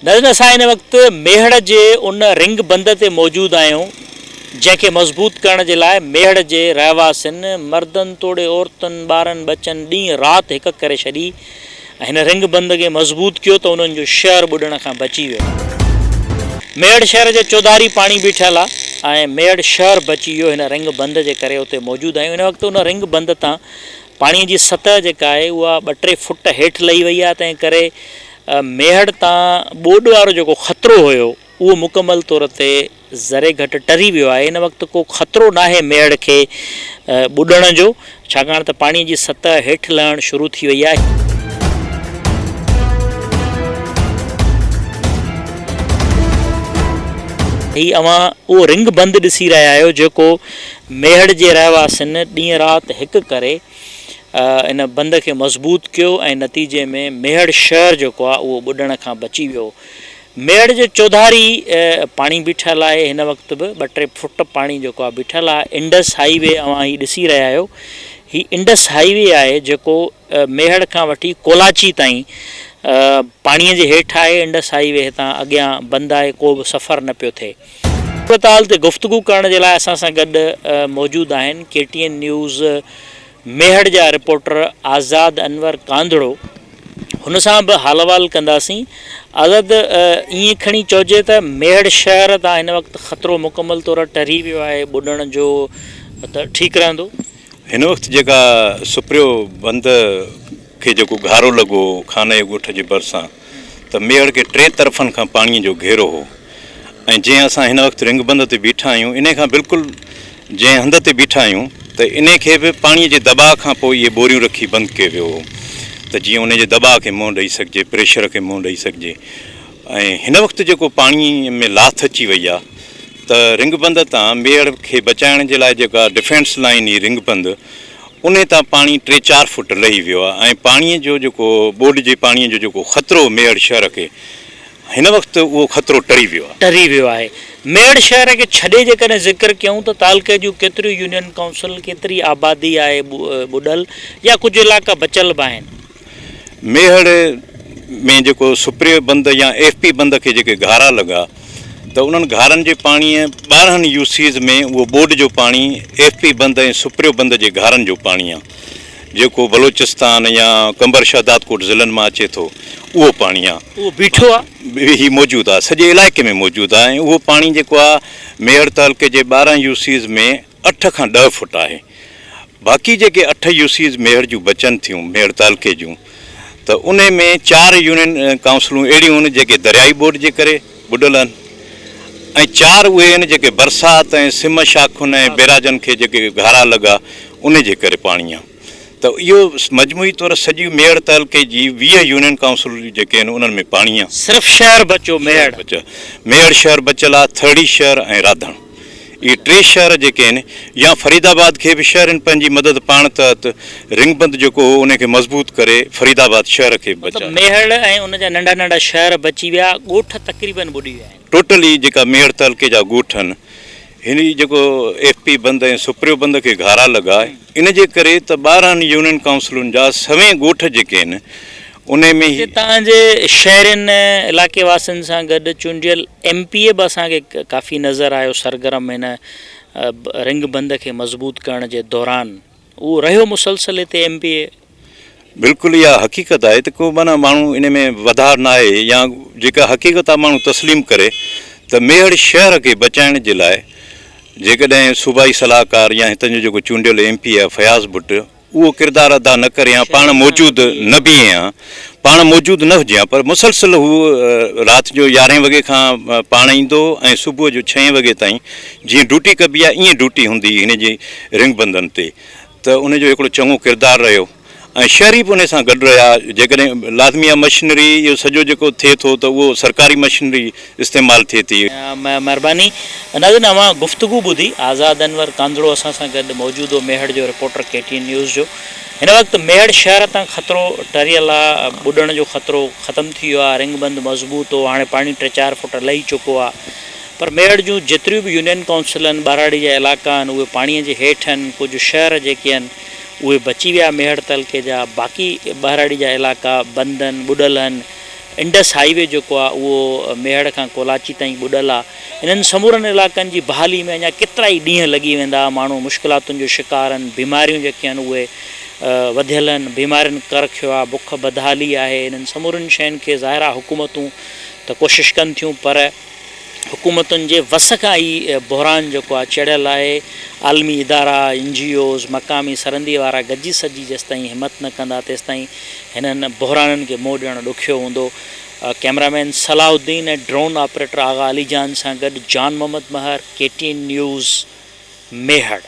नज़र असां हिन वक़्तु मेहड़ जे उन रिंग बंद ते मौजूदु आहियूं जंहिंखे मज़बूत करण जे लाइ मेहड़ जे रहवासियुनि मर्दनि तोड़े औरतुनि ॿारनि बचनि ॾींहुं राति हिकु करे छॾी ऐं हिन रिंग बंद खे मज़बूत कयो त उन्हनि जो शहर ॿुॾण खां बची वियो। मेहड़ शहर जे चौधारी पाणी बीठल आहे ऐं मेहड़ शहर बची वियो हिन रिंग बंद जे करे उते मौजूदु आहियूं। हिन वक़्तु उन रिंग बंद तां पाणीअ जी सतह जेका आहे उहा 2-3 फुट हेठि लही वई आहे, तंहिं करे मेहड़ तां ॿोॾ वारो जेको ख़तरो हुयो उहो मुकमल तौर ते ज़रे घटि टरी वियो आहे। हिन वक़्तु को ख़तरो नाहे मेहड़ खे ॿुॾण जो, छाकाणि त पाणीअ जी सतह हेठि लहणु शुरू थी वई आहे। ही अवां उहो रिंग बंद ॾिसी रहिया आहियो जेको मेहड़ जे रहवासियुनि ॾींहुं राति हिकु करे इन बंद खे मज़बूत कयो ऐं नतीजे में मेहड़ शहर जेको आहे उहो ॿुॾण खां बची वियो। मेहड़ जे चौधारी पाणी बीठल आहे, हिन वक़्तु बि 2-3 फुट पाणी जेको आहे बीठल आहे। इंडस हाईवे अवां ही ॾिसी रहिया आहियो, ही इंडस हाईवे आहे जेको मेहड़ खां वठी कोलाची ताईं पाणीअ जे हेठि आहे। इंडस हाईवे हितां अॻियां बंदि आहे, को बि सफ़र न पियो थिए। अस्पताल ते गुफ़्तगू करण जे लाइ असां सां गॾु मौजूदु आहिनि KTN न्यूज़ मेहड़ जा रिपोर्टर आज़ाद अनवर कांदड़ो, हुन सां बि हाल अहिवाल कंदासीं। आज़ाद, ईअं खणी चइजे त मेहड़ शहर तां हिन वक़्तु ख़तरो मुकमल तौर टरी वियो आहे ॿुॾण जो, त ठीकु रहंदो? हिन वक़्तु जेका सुप्रियो बंद खे जेको घारो लॻो खाने ॻोठ जे भरिसां, त मेहड़ खे 3 तरफ़नि खां पाणीअ जो घेरो हो ऐं जीअं असां हिन वक़्तु रिंग बंद ते बीठा आहियूं, इन खां बिल्कुलु जंहिं हंध ते बीठा आहियूं त इन खे बि पाणीअ जे दॿाउ खां पोइ इहे बोरियूं रखी बंदि कयो वियो हो त जीअं उन जे दॿाउ खे मुंहुं ॾेई सघिजे, प्रेशर खे मुंहुं ॾेई सघिजे। ऐं हिन वक़्तु जेको पाणीअ में लाथ अची वई आहे त रिंग बंद तां मेहड़ खे बचाइण जे लाइ जेका डिफेंस लाइन ई रिंग बंद उन तां पाणी 3-4 फुट लही वियो आहे ऐं पाणीअ जो जेको ॿोॾ जे पाणीअ जो जेको ख़तरो मेहड़ शहर खे हिन वक़्तु उहो ख़तरो टरी वियो आहे। मेहड़ शहर खे छॾे जेकॾहिं ज़िक्र कयूं त तालुके जूं केतिरियूं यूनियन काउंसिल, केतिरी आबादी आहे ॿुॾल, या कुझु इलाइक़ा बचियल बि आहिनि? मेहड़ में जेको सुप्रियो बंद या FP बंद खे जेके घारा लॻा त उन्हनि घारनि जे पाणीअ 12 यूसीज़ में उहो ॿोॾ जो पाणी FP बंद ऐं सुप्रियो बंद जे घारनि जो पाणी आहे जेको बलोचिस्तान या कंबर शहदादकोट ज़िलनि मां अचे थो, उहो पाणी आहे, उहो बीठो आहे, ही मौजूदु आहे, सॼे इलाइक़े में मौजूदु आहे। ऐं उहो पाणी जेको आहे मेहड़ तालुके जे 12 यूसीज़ में 8 खां 10 फुट आहे। बाक़ी जेके 8 यूसीज़ मेहड़ जूं बचनि थियूं मेहड़ तालुके जूं, त उन में 4 यूनियन काउंसिलूं अहिड़ियूं आहिनि जेके दरियाई ॿोॾ जे करे ॿुॾल आहिनि ऐं 4 उहे आहिनि जेके बरसाति ऐं सिम शाखुनि ऐं बैराजनि खे जेके घारा लॻा उन जे करे पाणी आहे। त इहो मजमूई तौर सॼी मेहड़ तालुके जी 20 यूनियन काउंसिल जेके आहिनि उन्हनि में पाणी आहे। सिर्फ़ु शहर बचियो मेहड़ शहर बचियल आहे, थड़ी शहर ऐं राधण, इहे 3 शहर जेके आहिनि, या फरीदाबाद खे बि शहरनि पंहिंजी मदद पाण तहत रिंग बंद जेको हो उनखे मज़बूत करे फरीदाबाद शहर खे बचायो। मेहड़ ऐं उन जा नंढा नंढा शहर बची विया, ॻोठ तक़रीबन ॿुॾी विया आहिनि। टोटली जेका मेहड़ तालुके जा ॻोठ आहिनि, हिन जेको FP बंद ऐं सुप्रियो बंद खे घारा लॻा, इन जे करे त 12 यूनियन काउंसिलुनि जा सवें ॻोठ जेके आहिनि उन में ई तव्हांजे शहरनि इलाइक़े वासियुनि सां गॾु चूंडियल MPA बि असांखे काफ़ी नज़र आयो सरगर्म हिन रिंग बंद खे मज़बूत करण जे दौरान, उहो रहियो मुसलसल हिते MPA? बिल्कुलु इहा हक़ीक़त आहे त को माना माण्हू इन में वधार न आहे, या जेका हक़ीक़त आहे माण्हू तस्लीम करे त मेहड़ शहर खे बचाइण जे लाइ जेकॾहिं सूबाई सलाहकार या हितां जो जेको चूंडियल MP आहे फयाज़ भुट, उहो किरदारु अदा न करे या पाण मौजूदु न बीहे हा, पाण मौजूदु न हुजे हा, पर मुसलसल हू राति जो 11 वॻे खां पाण ईंदो ऐं सुबुह जो 6 वॻे ताईं जीअं ड्यूटी कबी आहे ईअं ड्यूटी हूंदी हिन जी रिंग बंदनि ते, त उनजो हिकिड़ो चङो किरदारु रहियो ऐं शहरी बि उन सां गॾु रहिया। जेकॾहिं लाज़मी आहे मशीनरी इहो सॼो जेको थिए थो त उहो सरकारी मशीनरी इस्तेमालु थिए थी। महिरबानी। नाज़रीन, अवां गुफ़्तगू ॿुधी, आज़ाद अनवर कांदड़ो असां सां गॾु मौजूदु हो, मेहड़ जो रिपोर्टर KTN न्यूज़ जो। हिन वक़्तु मेहड़ शहर तां ख़तरो टरियल आहे, ॿुॾण जो ख़तरो ख़तमु थी वियो आहे, रिंग बंद मज़बूत हो, हाणे पाणी 3-4 फुट लही चुको आहे, पर मेहड़ जूं जेतिरियूं बि यूनियन काउंसिल आहिनि, ॿाराड़ी जा इलाइक़ा आहिनि, उहे पाणीअ जे हेठि आहिनि। कुझु शहर जेके आहिनि उहे बची विया मेहड़ तालुके जा, बाक़ी ॿाराड़ी जा इलाइक़ा बंद आहिनि, ॿुॾल आहिनि। इंडस हाईवे जेको आहे उहो मेहड़ खां कोलाची ताईं ॿुॾल आहे। इन्हनि समूरनि इलाइक़नि जी बहाली में अञा केतिरा ई ॾींहं लॻी वेंदा, माण्हू मुश्किलातुनि जो शिकार आहिनि, बीमारियूं जेके आहिनि उहे वधियल आहिनि, बीमारियुनि कर खियो आहे, बुख बदहाली आहे। इन्हनि समूरनि शयुनि खे ज़ाहिर आहे हुकूमतूं त कोशिशि कनि थियूं, पर हुकूमतुनि जे वस खां ई बहिरान जेको आहे चढ़ियल आहे। आलमी इदारा, NGOs, मक़ामी सरहंदी वारा गॾिजी सॼी जेसिताईं हिमत न कंदा तेसिताईं हिननि बहिराननि खे मुंहुं ॾियणु ॾुखियो हूंदो। कैमरामैन सलाउद्दीन ऐं ड्रोन ऑपरेटर आगा अली जान सां गॾु जान मोहम्मद महर, KTN न्यूज़, मेहड़।